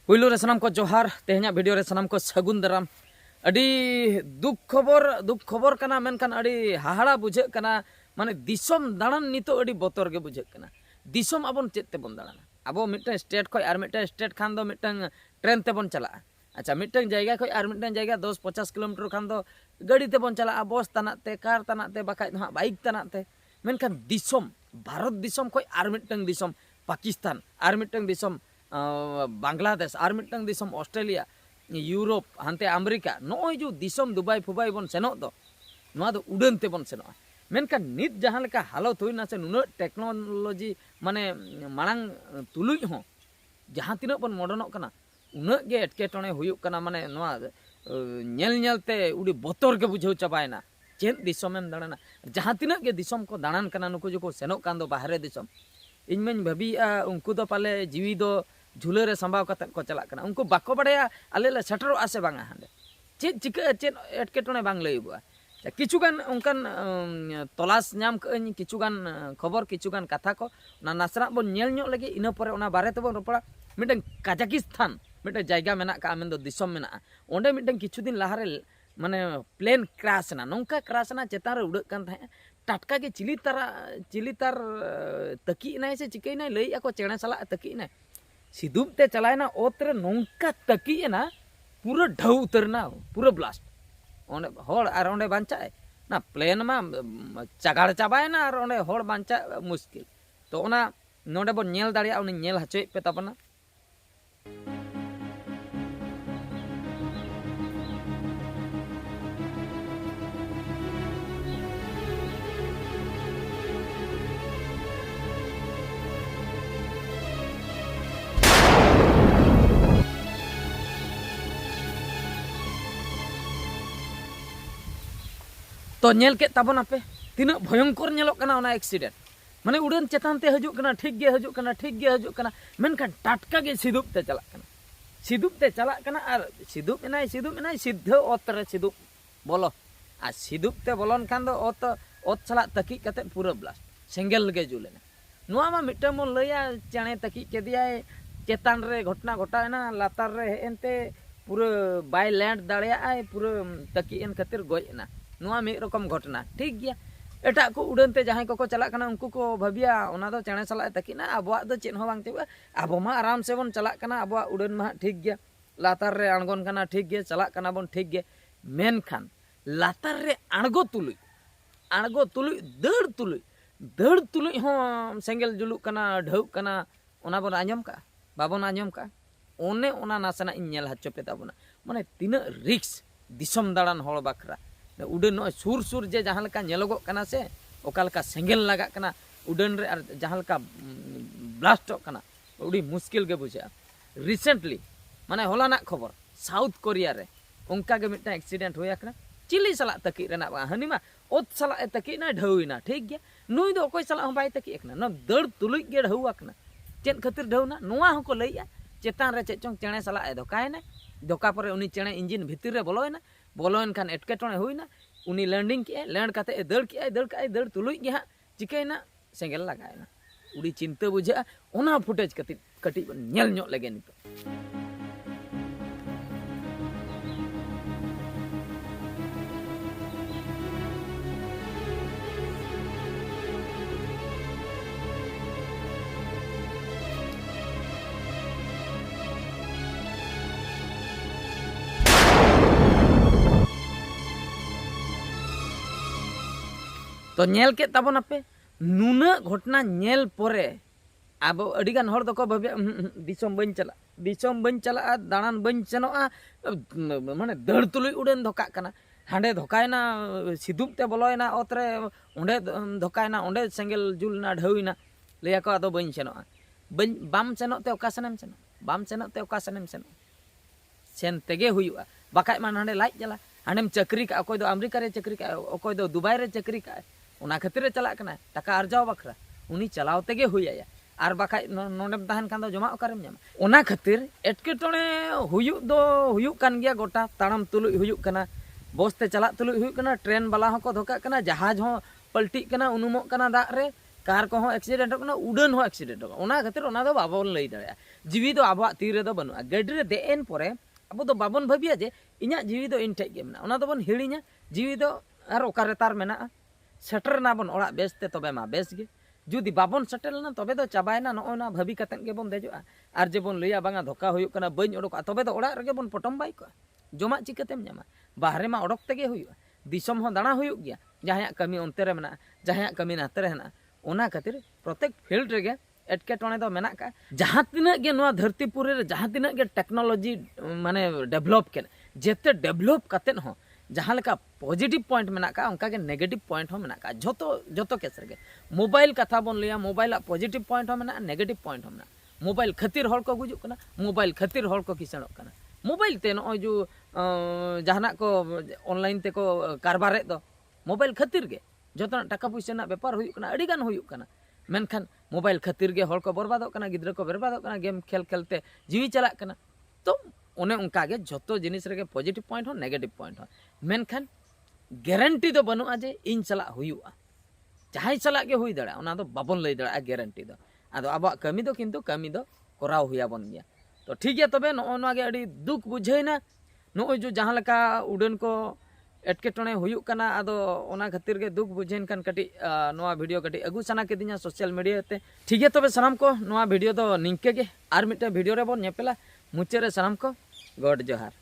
पुइलू रे सनाम को जोहार तेहना वीडियो रे सनाम को सगुन दराम अड़ी दुख खबर कना मेनखान अड़ी हाहाड़ा बुझे कना माने दिसम दाड़ान नितो अड़ी बोतर गे बुझे कना दिसम अबन चेत तेबन दाड़ाना अबो मिटन स्टेट खय आर मिटन स्टेट खान दो मिटन ट्रेन तेबन चला अच्छा मिटन जायगा खय आर मिटन जायगा 10-50 किलोमीटर खान दो गाड़ी तेबन चला बस तनाते कार तनाते बाखाय हा बाइक तनाते मेनखान दिसम भारत दिसम खय आर मिटन दिसम पाकिस्तान आर मिटन दिसम बांग्लादेश आर मिटन दिसम ऑस्ट्रेलिया यूरोप हानते अमेरिका नय जो दिसम दुबई फुबाई बन सेनो दो नोआ दो उड़न ते बन सेनो मेनका नित जहां लेका हालत होइना से नुना टेक्नोलॉजी माने मांग तुलुज हो जहां तिना बन मॉडर्नक कना उना गे एटकेटणे हुयुक कना माने नोआ नेल नेलते उडी बोतर के बुझाव चाबायना चेन दिसमेम दाड़ाना जहां तिना गे दिसम को दाड़ान कना नुको जो को सेनो कान दो बाहरे दिसम इनमें भाबिया उनको दो पाले जीवी दो झूले रे संभाव कते को चला कना उनको बाको बड़ाया आले ले सेटरो आसे बांगा हांडे चेत चिका चेत एटकेटणे बांग लईबुआ किचुगान उनकान तलाश नाम कनी किचुगान खबर किचुगान कथा को ना नासरा बन नेल ᱧᱚᱜ लगे इना परे ओना बारे तबन रोपड़ा मिटन काजाकिस्तान मिटन जायगा मेना का आमेन दो दिसम मेना ओंडे मिटन किछु दिन लाहारे माने प्लेन क्रैश ना नोंका क्रैश ना चेतान रे उड़क कान थाय टाटका के चिलितार तकी नाय से चिकई नाय लई ako चेणे सला तकी नाय सिदुम ते चलायना ओतरे नोंका तकी ना पूरा ढौ उतरना पूरा ब्लास्ट ओंडे होड़ आर ओंडे बांचाए ना प्लेन मा चागाड़ चाबायना आर ओंडे होड़ बांचा मुश्किल तो ओना नोंडे बन नेल दाड़िया उनी नेल हचोय पे ताबना तो नेल के ताबना पे तीना भयंकर नेलोक कना ओना एक्सीडेंट माने उड़न चेतान ते हजू कना ठीक गे हजू कना मेनखान टाटका गे सिदुप ते चला कना आर सिदुप एनाय सिद्ध ओतरे सिदुप बोलो आ सिदुप ते बोलन खान दो ओत चला तकी कते पूरा ब्लास्ट सेंगेल गे जुलेना नोआ मा मिटम मन लया चेणे तकी केदियाय चेतान रे घटना घटायना लातार रे एनते पूरा बाय लैंड दाड़िया आय पूरा तकी एन खातिर गयना नोआ मिद रकम घटना ठीक गया एटा को उड़नते जहां को चला कना उनको को भाबिया ओना दो चेणे सला तकीना अबवा दो चेन हो बांग तेबा अबो मा आराम से बन चला कना अबवा उड़न मा ठीक गया लातार रे अणगोन कना ठीक गया चला कना बन ठीक गया मेनखान लातार रे अणगो तुलुई दड़ तुलुई हो सेंगेल जुलुक कना ढौक कना ओना बन आंजम का बाबन आंजम का ओने ओना नासना इन नेल हच्चो पे ताबना माने तिना रिक्स दिसम दाड़ान होड़ बाखरा उड़न न सुर जे जहां लका नेलोगो कना से ओकालका सेंगेल लगा कना उड़न रे और जहां लका ब्लास्ट कना उड़ी मुश्किल के बुझा रिसेंटली माने होलाना खबर साउथ कोरिया रे उनका के मिटा एक्सीडेंट होया कना चिली सला तकी रेना हनीमा ओत सला तकी ना ढौइना ठीक गया नुई दो कोई सला बाय तकी कना न दड़ तुलुई गे ढौआ कना चेन खातिर ढौना नोआ हको लइया चेतान रे चेचों चेणे सला धोकायना धोका परे उनी चेणे इंजिन भितर रे बोलोइन खान एटकेटणे हुईना उनी लैंडिंग के लैंड काते दड़ तुलुई गे हा चिकैना सेंगेल लगायना उड़ी चिंता बुझा ओना फुटेज कटी नेल ᱧᱚᱜ लगे नितो तो नेल के ताबन आपे नुना घटना नेल परे अब अडिगान हर दको भाबे दिसम बन चला दाड़ान बन सेनोआ माने दड़ तुलुई उड़न धोका कना हांडे धोकायना सिदुप ते बोलोयना ओतरे ओंडे धोकायना ओंडे सेंगेल जुलना ढौइना लया को आदो बन सेनोआ बाम सेनोते ओकासनेम सेनो सेन तेगे हुयुआ बाकाय मान हांडे लाइज जला हांडेम चक्री का अकोय दो अमेरिका रे चक्री का अकोय दो दुबई रे चक्री का ओना खातिर चला कना टाका अर्जाव बखरा उनी चलाव तेगे हुयाया आर बाकाय नोंडेम तहन कान दो जमा ओकारेम ᱧᱟᱢᱟ ओना खातिर एटकेटणे हुयुक दो हुयुक कान गया गोटा ताड़ाम तुलुई हुयुक कना बसते चला तुलुई हुयुक कना ट्रेन वाला हको धोका कना जहाज हो पलटी कना उनुमोक कना दाग रे कार को एक्सीडेंट होना उड़ान हो एक्सीडेंट होगा ओना खातिर ओना दो बाबन लई दाड़े जीवी दो आबो ती रे दो बनुआ गाड़ी रे देन परे अब दो बाबन भाबिया जे इन्या जीवी दो इन ठेक गे मेना ओना दो बन हिड़िया जीवी दो आर ओकारे तार मेना सेटर ना बन ओड़ा बेसते तबे मा बेस गे जुदी बाबन सेटलना तबे दो चाबायना नोना भाबी कतेन गे बन देजोआ आर जे बन लैया बांगा धोका हुयुक कना बइन ओडोका तबे दो ओड़ा रेगे बन पटम बाई को जमा चिकातेम न्यामा बाहरे मा ओडोक तेगे हुयुआ दिसम हो दाणा हुयुक गया जहां कमी अंते रे मेना जहां कमी नाते रे हेना ओना खातिर प्रत्येक फील्ड रेगे एटकेटोणे दो मेना का जहां तिना गे नोआ धरतीपुरी रे जहां तिना गे टेक्नोलॉजी माने डेवलप के जेते डेवलप कतेन हो जहां लेका पॉजिटिव पॉइंट मेना का उनका के नेगेटिव पॉइंट हो मेना का जोतो केस रे मोबाइल कथा बन लिया मोबाइल पॉजिटिव पॉइंट हो मेना नेगेटिव पॉइंट हो मेना मोबाइल खातिर हर को गुजुक कना मोबाइल खातिर हर को किसणक कना मोबाइल ते नो जो जहाना को ऑनलाइन ते को कारबारे दो मोबाइल खातिर गे जोतना टाका पैसा ना व्यापार हुयुक कना अड़ी गान हुयुक कना मेनखान मोबाइल खातिर गे हर को बर्बादक कना गिद्रा को बर्बादक कना गेम खेल खेलते जीवी चला कना तो ओने उनका गे जोतो जिनिस रे पॉजिटिव पॉइंट हो नेगेटिव पॉइंट हो मेनखान गारंटी दो बनुआ जे इन चला हुयुआ जहां चला गे हुई दाड़ा ओना दो बाबन लई दाड़ा गारंटी दो आदो आबा कमी दो किंतु कमी दो कराव हुया बन गया तो ठीक है तबे नोना गे अड़ी दुख बुझेना नो जो जहां लका उड़न को एटकेटोणे हुयुक कना आदो ओना खातिर गे दुख बुझेन कान कटी नोआ वीडियो कटी अगु सना केदिना सोशल मीडिया ते ठीक है तबे सनाम को नोआ वीडियो दो निंके गे आर मिटे वीडियो रे बोन नेपेला मुचे रे सनाम को गॉड जोहार।